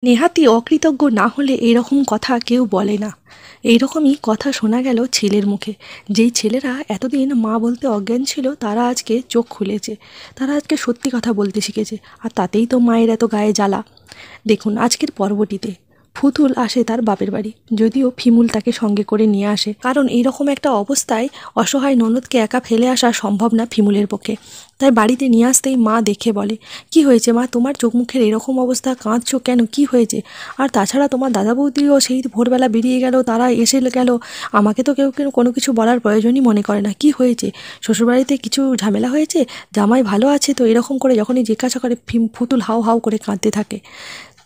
নেহাতি অকৃতজ্ঞ না হলে এরকম কথা কেউ বলে না। এইরকমই কথা শোনা গেল ছেলের মুখে। যেই ছেলেরা এতদিন মা বলতে অজ্ঞান ছিল তারা আজকে চোখ খুলেছে, তারা আজকে সত্যি কথা বলতে শিখেছে। আর তাতেই তো মায়ের এত গায়ে জ্বালা। দেখুন আজকের পর্বটিতে ফুতুল আসে তার বাপের বাড়ি, যদিও ফিমুল তাকে সঙ্গে করে নিয়ে আসে, কারণ এইরকম একটা অবস্থায় অসহায় ননদকে একা ফেলে আসা সম্ভব না ফিমুলের পক্ষে। তাই বাড়িতে নিয়ে আসতেই মা দেখে বলে, কি হয়েছে মা, তোমার চোখ মুখের এরকম অবস্থা, কাঁদছো কেন, কি হয়েছে? আর তাছাড়া তোমার দাদা বৌদিও সেই ভোরবেলা বেরিয়ে গেল, তারা এসে গেল, আমাকে তো কেউ কেউ কোনো কিছু বলার প্রয়োজনই মনে করে না। কি হয়েছে? শ্বশুরবাড়িতে কিছু ঝামেলা হয়েছে? জামাই ভালো আছে তো? এরকম করে যখনই জিজ্ঞাসা করে ফুতুল হাউ হাউ করে কাঁদতে থাকে।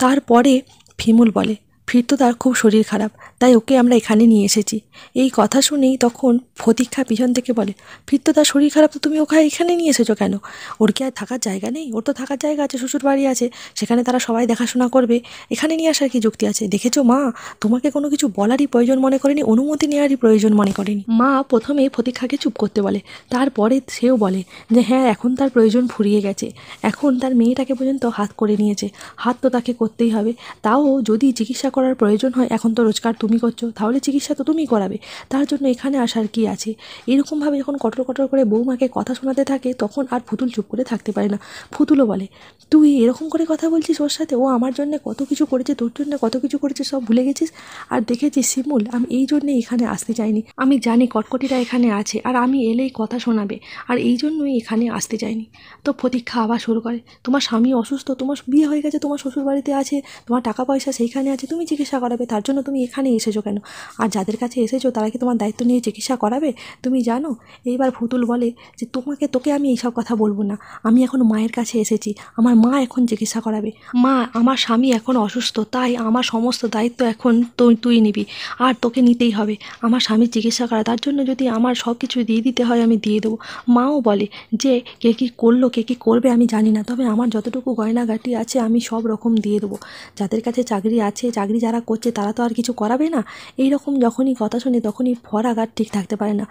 তারপরে ফিমুল বলে, ফিরতো তার খুব শরীর খারাপ, তাই ওকে আমরা এখানে নিয়ে এসেছি। এই কথা শুনেই তখন ফতিক্ষা পিছন থেকে বলে, ফিরতো তার শরীর খারাপ তো তুমি ওকে এখানে নিয়ে এসেছো কেন? ওর কি আর থাকার জায়গা নেই? ওর তো থাকার জায়গা আছে, শ্বশুর বাড়ি আছে, সেখানে তারা সবাই দেখাশোনা করবে। এখানে নিয়ে আসার কি যুক্তি আছে? দেখেছো মা, তোমাকে কোনো কিছু বলারই প্রয়োজন মনে করেনি, অনুমতি নেওয়ারই প্রয়োজন মনে করেনি। মা প্রথমে ফতিক্ষাকে চুপ করতে বলে, তারপরে সেও বলে যে হ্যাঁ, এখন তার প্রয়োজন ফুরিয়ে গেছে, এখন তার মেয়েটাকে পর্যন্ত হাত করে নিয়েছে, হাত তো তাকে করতেই হবে। তাও যদি চিকিৎসা করার প্রয়োজন হয়, এখন তো রোজগার তুমি করছো, তাহলে চিকিৎসা তো তুমিই করাবে, তার জন্য এখানে আসার কি আছে? এরকমভাবে যখন কটর কটর করে বৌমাকে কথা শোনাতে থাকে, তখন আর ফুতুল চুপ করে থাকতে পারে না। ফুতুলও বলে, তুই এরকম করে কথা বলছিস ওর সাথে? ও আমার জন্য কত কিছু করেছে, তোর জন্য কত কিছু করেছে, সব ভুলে গেছিস? আর দেখেছিস শিমুল, আমি এই জন্যে এখানে আসতে চাইনি, আমি জানি কটকটিরা এখানে আছে আর আমি এলেই কথা শোনাবে, আর এই জন্যই এখানে আসতে চাইনি। তো প্রতীক্ষা আবার শুরু করে, তোমার স্বামী অসুস্থ, তোমার বিয়ে হয়ে গেছে, তোমার শ্বশুর বাড়িতে আছে, তোমার টাকা পয়সা সেইখানে আছে, তুমি চিকিৎসা করাবে, তার জন্য তুমি এখানে এসেছো কেন? আর যাদের কাছে এসেছো তারা কি তোমার দায়িত্ব নিয়ে চিকিৎসা করাবে? তুমি জানো? এইবার ফুতুল বলে যে তোকে আমি এইসব কথা বলবো না, আমি এখন মায়ের কাছে এসেছি, আমার মা এখন চিকিৎসা করাবে। মা, আমার স্বামী এখন অসুস্থ, তাই আমার সমস্ত দায়িত্ব এখন তুই নিবি, আর তোকে নিতেই হবে আমার স্বামীর চিকিৎসা করা, তার জন্য যদি আমার সব কিছু দিয়ে দিতে হয় আমি দিয়ে দেবো। মাও বলে যে কে কী করলো, কে কী করবে আমি জানি না, তবে আমার যতটুকু গয়নাগাটি আছে আমি সব রকম দিয়ে দেবো। যাদের কাছে চাকরি আছে, চাকরি যারা করছে তারা তো আর কিছু করাবে না। এই রকম যখনই কথা শুনে তখনই ফরাগার ঠিক থাকতে পারে না।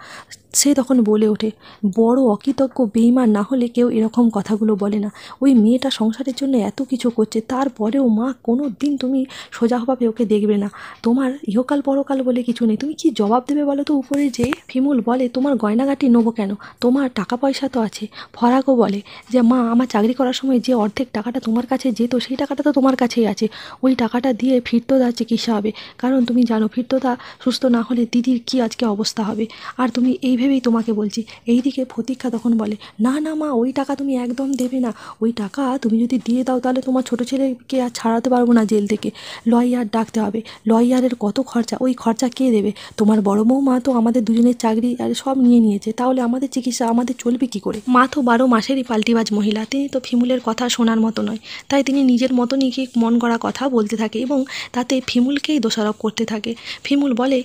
সে তখন বলে ওঠে, বড় অকৃতজ্ঞ বেঈমান না হলে কেউ এরকম কথাগুলো বলে না। ওই মেয়েটা সংসারের জন্য এত কিছু করছে, তারপরেও মা কোনো দিন তুমি সোজাভাবে ওকে দেখবে না। তোমার ইহকাল পরকাল বলে কিছু নেই, তুমি কি জবাব দেবে বলো তো উপরে যে? ফিমুল বলে, তোমার গয়নাগাটি নেবো কেন, তোমার টাকা পয়সা তো আছে। ফরাগও বলে যে মা, আমার চাকরি করার সময় যে অর্ধেক টাকাটা তোমার কাছে যেত, সেই টাকাটা তো তোমার কাছেই আছে, ওই টাকাটা দিয়ে ফিরতোদার চিকিৎসা হবে, কারণ তুমি জানো ফিরতোদা সুস্থ না হলে দিদির কি আজকে অবস্থা হবে। আর তুমি এই ভেবেই তোমাকে বলছি। এইদিকে প্রতীক্ষা তখন বলে, না না মা, ওই টাকা তুমি একদম দেবে না, ওই টাকা তুমি যদি দিয়ে দাও তাহলে তোমার ছোটো ছেলেকে আর ছাড়াতে পারবো না জেল থেকে, লয়ার ডাকতে হবে, লয়ারের কত খরচা, ওই খরচা কে দেবে? তোমার বড় বৌমা তো আমাদের দুজনের চাকরি আর সব নিয়ে নিয়েছে, তাহলে আমাদের চিকিৎসা আমাদের চলবে কি করে? মা তো 12 মাসেরই পাল্টিবাজ মহিলা, তিনি তো ফিমুলের কথা শোনার মতো নয়, তাই তিনি নিজের মতনই কি মন গড়া কথা বলতে থাকে এবং তাতে ফিমুলকেই দোষারোপ করতে থাকে। ফিমুল বলে,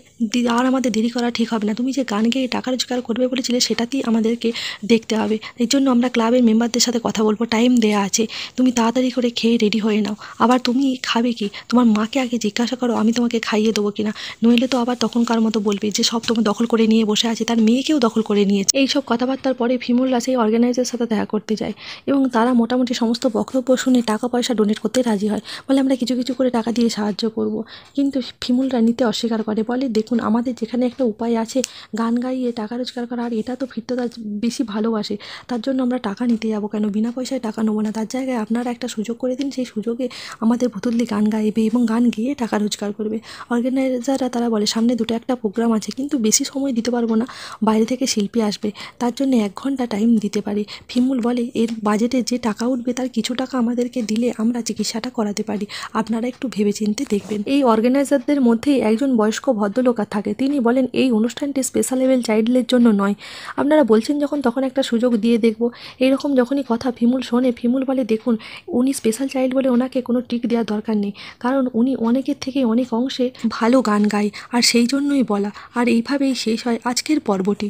আর আমাদের দেরি করা ঠিক হবে না, তুমি যে গান গেয়ে টাকা রোজগার করবে বলেছিলে সেটাতেই আমাদেরকে দেখতে হবে, এই জন্য আমরা ক্লাবের মেম্বারদের সাথে কথা বলবো, টাইম দেয়া আছে, তুমি তাড়াতাড়ি করে খেয়ে রেডি হয়ে নাও। আবার তুমি খাবে কি? তোমার মাকে আগে জিজ্ঞাসা করো আমি তোমাকে খাইয়ে দেবো কিনা, নইলে তো আবার তখনকার মতো বলবে যে সব তোমার দখল করে নিয়ে বসে আছে, তার মেয়েকেও দখল করে নিয়েছে। এইসব কথাবার্তার পরে ফিমুলরা সেই অর্গানাইজারের সাথে দেখা করতে যায় এবং তারা মোটামুটি সমস্ত বক্তব্য শুনে টাকা পয়সা ডোনেট করতে রাজি হয়, বলে আমরা কিছু কিছু করে টাকা দিয়ে সাহায্য করব। কিন্তু ফিমুলরা নিতে অস্বীকার করে, বলে দেখুন আমাদের যেখানে একটা উপায় আছে গান গাইয়ে টাকা রোজগার করা, আর এটা তো ফিরতোদা বেশি ভালোবাসে, তার জন্য আমরা টাকা নিতে যাবো কেন, বিনা পয়সায় টাকা নেবো না, তার জায়গায় আপনারা একটা সুযোগ করে দিন, সেই সুযোগে আমাদের পুতুলদি গান গাইবে এবং গান গেয়ে টাকা রোজগার করবে। অর্গানাইজাররা তারা বলে সামনে দুটো একটা প্রোগ্রাম আছে, কিন্তু বেশি সময় দিতে পারবো না, বাইরে থেকে শিল্পী আসবে, তার জন্য 1 ঘন্টা টাইম দিতে পারি। ফিমুল বলে এর বাজেটে যে টাকা উঠবে তার কিছু টাকা আমাদেরকে দিলে আমরা চিকিৎসাটা করাতে পারি, আপনারা একটু ভেবেচিন্তে দেখবেন। এই অর্গানাইজারদের মধ্যেই একজন বয়স্ক ভদ্রলোক থাকে, তিনি বলেন এই অনুষ্ঠানটি স্পেশাল লেভেল চাইল্ডদের জন্য নয়, আপনারা বলছেন যখন তখন একটা সুযোগ দিয়ে দেখব। এইরকম যখনই কথা ফিমুল শোনে, ফিমুল বলে দেখুন উনি স্পেশাল চাইল্ড বলে ওনাকে কোনো ট্রিক দেওয়ার দরকার নেই, কারণ উনি অনেকের থেকে অনেক অংশে ভালো গান গায়, আর সেই জন্যই বলা। আর এইভাবেই শেষ হয় আজকের পর্বটি।